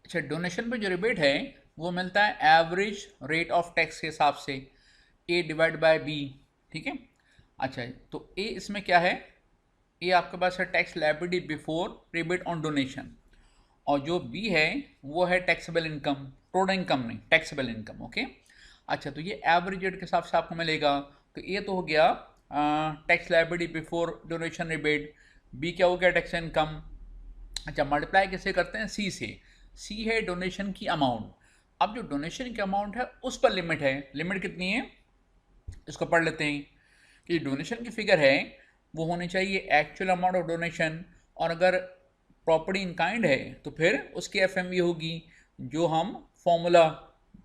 अच्छा, डोनेशन पे जो रिबेट है वो मिलता है एवरेज रेट ऑफ टैक्स के हिसाब से, ए डिवाइड बाय बी। ठीक है। अच्छा, तो ए इसमें क्या है, ए आपके पास है tax liability before rebate on donation, और जो बी है वो है टैक्सेबल इनकम, टोटल इनकम नहीं, टैक्सेबल इनकम। ओके। अच्छा, तो ये एवरेज रेट के हिसाब से आपको मिलेगा। तो ये तो हो गया tax liability before donation rebate, B क्या हो गया, टैक्स इनकम। अच्छा, मल्टीप्लाई कैसे करते हैं, सी से। सी है डोनेशन की अमाउंट। अब जो डोनेशन की अमाउंट है उस पर लिमिट है, लिमिट कितनी है इसको पढ़ लेते हैं। कि डोनेशन की फिगर है वो होनी चाहिए एक्चुअल अमाउंट ऑफ डोनेशन, और अगर प्रॉपर्टी इन काइंड है तो फिर उसकी एफएमवी होगी, जो हम फॉर्मूला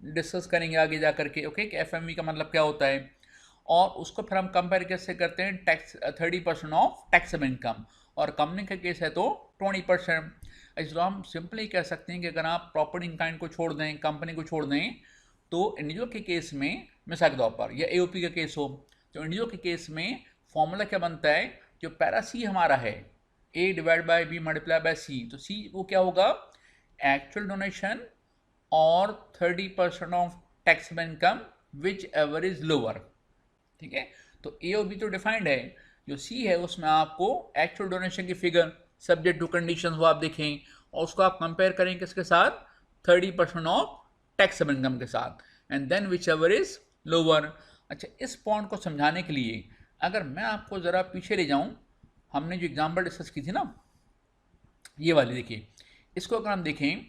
डिस्कस करेंगे आगे जा करके। ओके, कि एफएमवी का मतलब क्या होता है, और उसको फिर हम कंपेयर कैसे करते हैं, टैक्स 30% ऑफ टैक्सेबल इनकम, और कंपनी का केस है तो 20%। इसलिए हम सिंपली कह सकते हैं कि अगर आप प्रॉपर्टी इन काइंड को छोड़ दें, कंपनी को छोड़ दें, तो इंडिविजुअल के केस में, मिसाल के तौर पर, या एओपी का केस हो, तो इंडिविजुअल के केस में फॉर्मूला क्या बनता है, जो पैरा सी हमारा है, A divide by B multiply by C, तो सी वो क्या होगा, एक्चुअल डोनेशन और 30% of taxable income whichever is lower. ठीक है। तो ए और बी तो डिफाइंड है, जो सी है उसमें आपको एक्चुअल डोनेशन की फिगर सब्जेक्ट टू कंडीशन वो आप देखें, और उसको आप कंपेयर करें किसके साथ, 30% ऑफ टैक्सेबल इनकम के साथ, and then whichever is lower. अच्छा, इस पॉइंट को समझाने के लिए अगर मैं आपको ज़रा पीछे ले जाऊं, हमने जो एग्जाम्पल डिस्कस की थी ना, ये वाली देखिए, इसको अगर हम देखें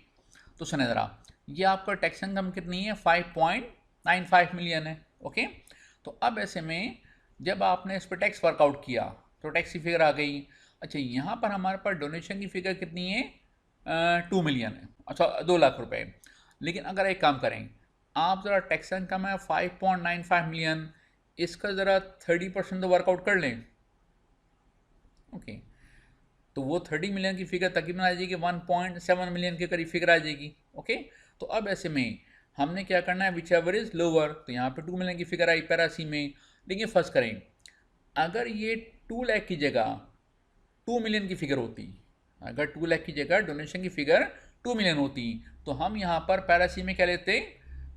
तो सुने ज़रा, ये आपका टैक्स इनकम कितनी है, 5.95 मिलियन है। ओके। तो अब ऐसे में जब आपने इस पर टैक्स वर्कआउट किया तो टैक्स की फिगर आ गई। अच्छा, यहाँ पर हमारे पास डोनेशन की फिगर कितनी है, 2 मिलियन है, अच्छा 2 लाख रुपए। लेकिन अगर एक काम करें, आप ज़रा टैक्स इनकम है 5.95 मिलियन, इसका ज़रा 30% तो वर्कआउट कर लें। ओके। तो वो 30 मिलियन की फिगर तकरीबन आ जाएगी 1.7 मिलियन के करीब फिगर आ जाएगी। ओके। तो अब ऐसे में हमने क्या करना है, विच एवर इज लोअर, तो यहाँ पे 2 मिलियन की फिगर आई पैरासी में। लेकिन फर्स्ट करें, अगर ये 2 लाख की जगह 2 मिलियन की फिगर होती, अगर 2 लाख की जगह डोनेशन की फिगर 2 मिलियन होती, तो हम यहाँ पर पैरासी में क्या लेते,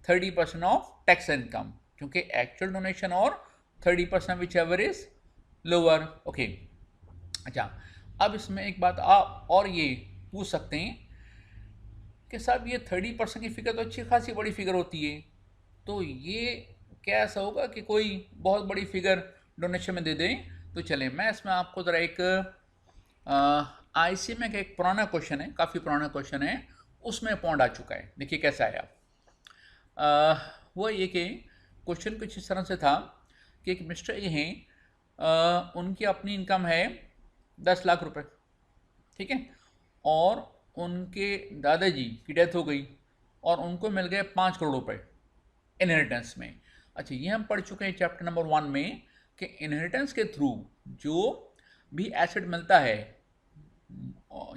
30% ऑफ टैक्स इनकम, क्योंकि एक्चुअल डोनेशन और 30% which ever is lower. Okay. अच्छा, अब इसमें एक बात आप और ये पूछ सकते हैं कि साहब ये 30% की फिगर तो अच्छी खासी बड़ी फिगर होती है, तो ये क्या ऐसा होगा कि कोई बहुत बड़ी फिगर डोनेशन में दे दें। तो चलें, मैं इसमें आपको ज़रा एक आईसीएमए का एक पुराना क्वेश्चन है, काफ़ी पुराना क्वेश्चन है, उसमें पॉइंट आ चुका है। देखिए कैसा आया। वो ये कि क्वेश्चन कुछ इस तरह से था कि एक मिस्टर ए हैं, उनकी अपनी इनकम है 10 लाख रुपए। ठीक है। और उनके दादाजी की डेथ हो गई और उनको मिल गए 5 करोड़ रुपए इनहेरिटेंस में। अच्छा, ये हम पढ़ चुके हैं चैप्टर नंबर 1 में कि इनहेरिटेंस के थ्रू जो भी एसेट मिलता है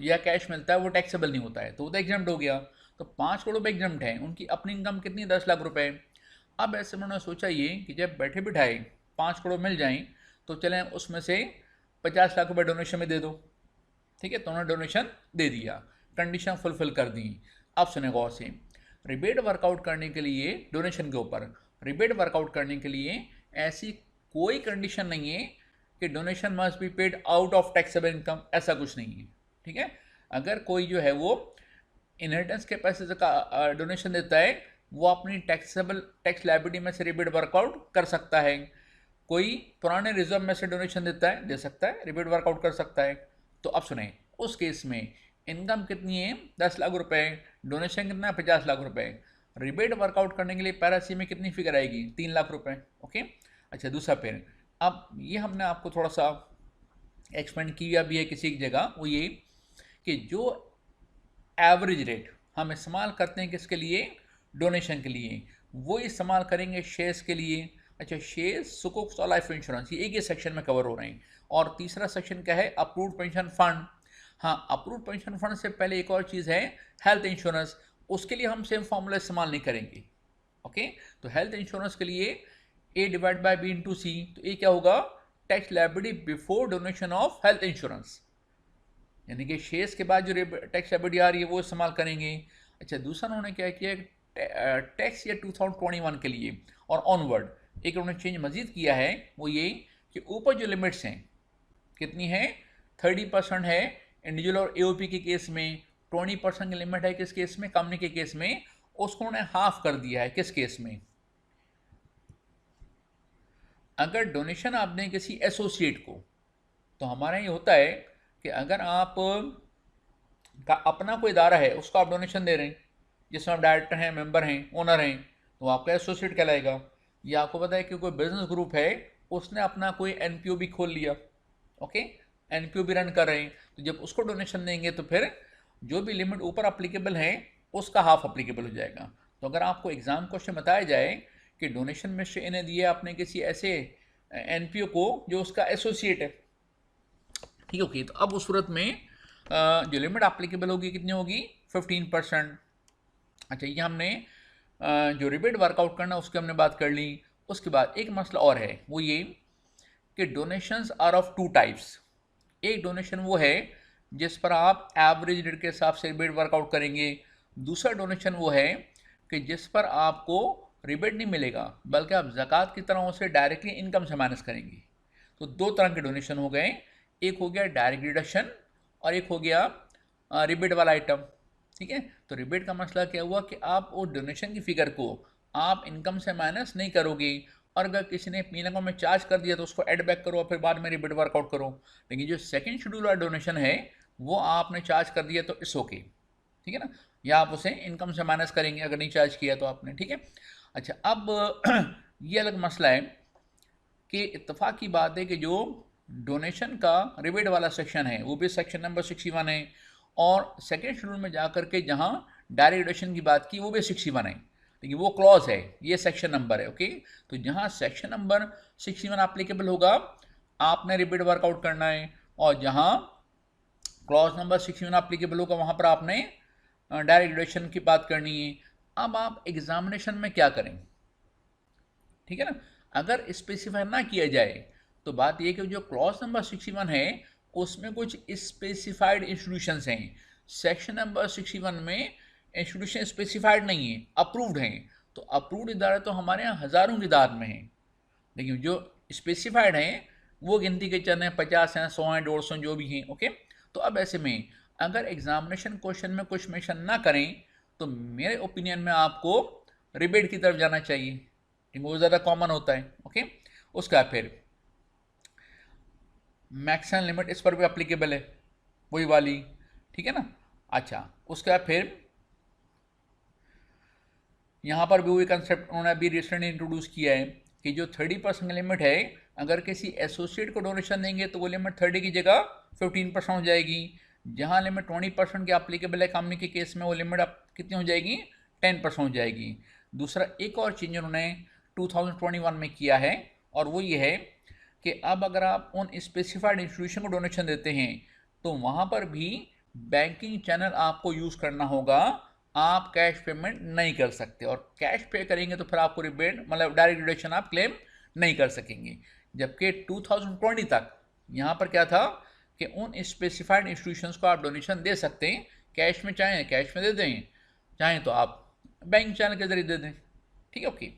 या कैश मिलता है वो टैक्सेबल नहीं होता है, तो वो तो एग्जाम्प्ट हो गया। तो 5 करोड़ रुपए एग्जाम्प्ट है, उनकी अपनी इनकम कितनी, 10 लाख रुपए। अब ऐसे में उन्होंने सोचा ये कि जब बैठे बिठाए 5 करोड़ मिल जाएं, तो चलें उसमें से 50 लाख रुपए डोनेशन में दे दो। ठीक है। तो उन्होंने डोनेशन दे दिया, कंडीशन फुलफिल कर दी। अब सुने गौर से, रिबेट वर्कआउट करने के लिए डोनेशन के ऊपर, रिबेट वर्कआउट करने के लिए ऐसी कोई कंडीशन नहीं है कि donation must be paid out of taxable income, ऐसा कुछ नहीं है। ठीक है। अगर कोई जो है वो इनहेरिटेंस के पैसे का डोनेशन देता है, वो अपनी टैक्सेबल टैक्स लायबिलिटी में से रिबेट वर्कआउट कर सकता है। कोई पुराने रिजर्व में से डोनेशन देता है, दे सकता है, रिबेट वर्कआउट कर सकता है। तो अब सुने, उस केस में इनकम कितनी है, 10 लाख रुपए, डोनेशन कितना है, 50 लाख रुपए। रिबेट वर्कआउट करने के लिए पैरासी में कितनी फिगर आएगी, 3 लाख रुपए। ओके। अच्छा, दूसरा पेन, अब ये हमने आपको थोड़ा सा एक्सपेंड किया भी है किसी एक जगह, वो ये कि जो एवरेज रेट हम इस्तेमाल करते हैं किसके लिए, डोनेशन के लिए, वो इस्तेमाल करेंगे शेयर्स के लिए। अच्छा, शेयर्स, सुकुक्स और लाइफ इंश्योरेंस, ये एक ही सेक्शन में कवर हो रहे हैं। और तीसरा सेक्शन क्या है, अप्रूव्ड पेंशन फंड। हाँ, अप्रूव्ड पेंशन फंड से पहले एक और चीज़ है, हेल्थ इंश्योरेंस, उसके लिए हम सेम फॉर्मूला इस्तेमाल नहीं करेंगे। ओके। तो हेल्थ इंश्योरेंस के लिए ए डिवाइड बाय बी इंटू सी, तो ये क्या होगा, tax liability before donation of health insurance, यानी कि शेयर्स के बाद जो टैक्स लायबिलिटी आ रही है वो इस्तेमाल करेंगे। अच्छा, दूसरा उन्होंने क्या किया, टैक्स ईयर 2021 के लिए और ऑनवर्ड एक उन्होंने चेंज मजीद किया है, वो ये कि ऊपर जो लिमिट्स हैं कितनी है, 30% है इंडिविजुअल और एओपी के केस में, 20% की लिमिट है किस केस में, कंपनी के केस में, उसको उन्होंने हाफ कर दिया है। किस केस में, अगर डोनेशन आप दें किसी एसोसिएट को, तो हमारा ये होता है कि अगर आप का अपना कोई इदारा है उसको आप डोनेशन दे रहे हैं, जिसमें आप डायरेक्टर हैं, मेंबर हैं, ओनर हैं, तो आपका एसोसिएट कहलाएगा। या आपको पता है कि कोई बिजनेस ग्रुप है, उसने अपना कोई एनपीओ भी खोल लिया, ओके, एनपीओ भी रन कर रहे हैं, तो जब उसको डोनेशन देंगे तो फिर जो भी लिमिट ऊपर अप्लीकेबल है उसका हाफ अप्लीकेबल हो जाएगा। तो अगर आपको एग्जाम क्वेश्चन बताया जाए कि डोनेशन में से इन्हें दिया आपने किसी ऐसे एनपीओ को जो उसका एसोसिएट है, ठीक है, ओके, तो अब उस सूरत में जो लिमिट अप्लीकेबल होगी कितनी होगी, 15%। अच्छा, ये हमने जो रिबेट वर्कआउट करना उसकी हमने बात कर ली। उसके बाद एक मसला और है, वो ये कि donations are of two types. एक डोनेशन वो है जिस पर आप एवरेज रेट के हिसाब से रिबेट वर्कआउट करेंगे, दूसरा डोनेशन वो है कि जिस पर आपको रिबेट नहीं मिलेगा बल्कि आप ज़कात की तरह उसे डायरेक्टली इनकम से माइनस करेंगे। तो दो तरह के डोनेशन हो गए, एक हो गया डायरेक्ट डिडक्शन और एक हो गया रिबेट वाला आइटम, ठीक है। तो रिबेट का मसला क्या हुआ कि आप वो डोनेशन की फिगर को आप इनकम से माइनस नहीं करोगे, और अगर किसी ने पीएनएल में चार्ज कर दिया तो उसको ऐड बैक करो और फिर बाद में रिबेट वर्कआउट करो। लेकिन जो सेकंड शेड्यूल वाला डोनेशन है वो आपने चार्ज कर दिया तो इट्स ओके, ठीक है ना, या आप उसे इनकम से माइनस करेंगे अगर नहीं चार्ज किया तो आपने, ठीक है। अच्छा, अब ये अलग मसला है कि इत्तेफाक की बात है कि जो डोनेशन का रिबेट वाला सेक्शन है वो भी सेक्शन नंबर 61 है, और सेकेंड शेड्यूल में जाकर के जहाँ डायरेक्ट डिडक्शन की बात की वो भी 61 है, लेकिन वो क्लॉज है, ये सेक्शन नंबर है, ओके। तो जहाँ सेक्शन नंबर 61 एप्लीकेबल होगा आपने रिबेट वर्कआउट करना है, और जहाँ क्लॉज नंबर 61 एप्लीकेबल होगा वहाँ पर आपने डायरेक्ट डिडक्शन की बात करनी है। अब आप एग्जामिनेशन में क्या करें, ठीक है ना, अगर स्पेसिफाई ना किया जाए तो बात यह कि जो क्लॉज नंबर 61 है उसमें कुछ स्पेसिफाइड इंस्टीट्यूशंस हैं, सेक्शन नंबर 61 में इंस्टीट्यूशन स्पेसिफाइड नहीं है, अप्रूव्ड हैं। तो अप्रूव्ड इदारे तो हमारे यहाँ हज़ारों की तादाद में हैं, लेकिन जो स्पेसिफाइड हैं वो गिनती के चंद हैं, 50 हैं, 100 हैं, 150 जो भी हैं, ओके। तो अब ऐसे में अगर एग्जामिनेशन क्वेश्चन में कुछ मेंशन ना करें तो मेरे ओपिनियन में आपको रिबेट की तरफ जाना चाहिए, क्योंकि वो ज़्यादा कॉमन होता है, ओके। उसका फिर मैक्सिमम लिमिट इस पर भी अप्लीकेबल है वही वाली, ठीक है ना। अच्छा, उसके बाद फिर यहाँ पर भी वही कंसेप्ट उन्होंने अभी रिसेंटली इंट्रोड्यूस किया है कि जो 30% लिमिट है, अगर किसी एसोसिएट को डोनेशन देंगे तो वो लिमिट 30 की जगह 15% हो जाएगी। जहाँ लिमिट 20% की अप्लीकेबल है कंपनी के केस में, वो लिमिट अब कितनी हो जाएगी, 10% हो जाएगी। दूसरा एक और चेंज उन्होंने 2021 में किया है, और वो ये है कि अब अगर आप उन स्पेसिफाइड इंस्टीट्यूशन को डोनेशन देते हैं तो वहाँ पर भी बैंकिंग चैनल आपको यूज़ करना होगा, आप कैश पेमेंट नहीं कर सकते, और कैश पे करेंगे तो फिर आपको रिबेट मतलब डायरेक्ट डिडक्शन आप क्लेम नहीं कर सकेंगे। जबकि 2020 तक यहाँ पर क्या था कि उन स्पेसिफाइड इंस्टीट्यूशंस को आप डोनेशन दे सकते हैं, कैश में चाहें कैश में दे दें, चाहें तो आप बैंक चैनल के जरिए दे दें, ठीक है, ओके।